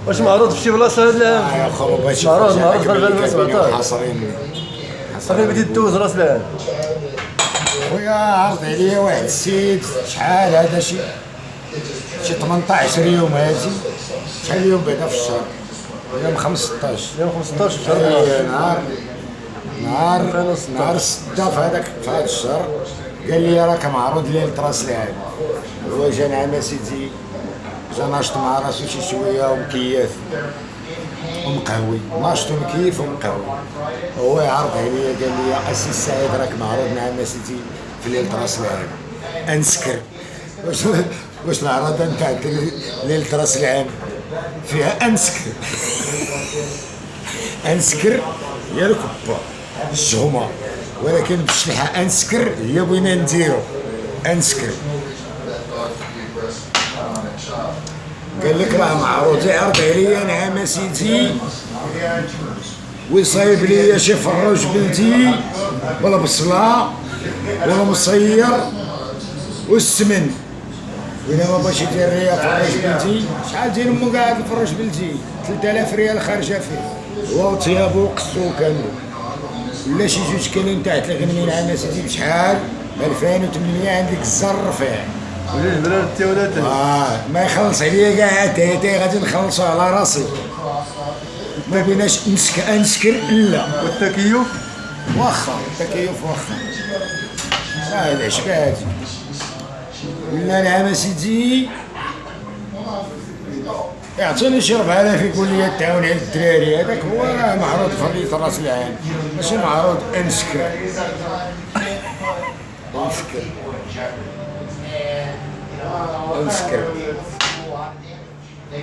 واش معروض في شي بلاصه هاد العام؟ يا خو بغيتش معروض في 2017 حاصرين صافي بديت دوز راس العام. خويا عرض عليا واحد السيد شحال هذا شي 18 يوم هادي، شحال اليوم بعدا في الشهر؟ يوم 15 يوم 15 شهر نهار 6 في هذا الشهر قال لي راك معروض ليلة راس العام. هو جا نعم سيدي، جا ناشط مع راسو شي شويه ومكيف ومقهوي، ناشط ومكيف ومقهوي. هو يعرض عليا قال لي اسي السعيد راك معروض نعم سيدي في ليلة راس العام انسكر. واش العراضه نتاع ليلة راس العام فيها انسكر؟ انسكر هي الكبه الشهمه، ولكن بالشلحه انسكر هي بغينا نديرو انسكر. قال لك راه معروض، يعرض عليا نعم سيدي ويصايب لي شي فروج بلدي ولا بصله ولا مصير والسمن. وإلا ما بغاش يدير ليا فروج بلدي، شحال ديال مو قاعد الفروج بلدي 3000 ريال خارجه فيه، هو وثيابو وقصو كامل. ولا شي 2 كيلو تاع 300 عام سيدي بشحال؟ 2800 عندك الزر رفيع. وليش بلاد التولات؟ ما يخلص عليا كاع تاي غادي نخلصو على راسي. ما بيناش انسكر لا. والتكيف؟ واخا التكيف واخا هذا عشباتي. ولا نعم سيدي يعطيني شي 4000 يقول لي تعاون على الدراري. هذاك هو راه معروض في ليلة راس العام، ماشي معروض انسكر. انسكر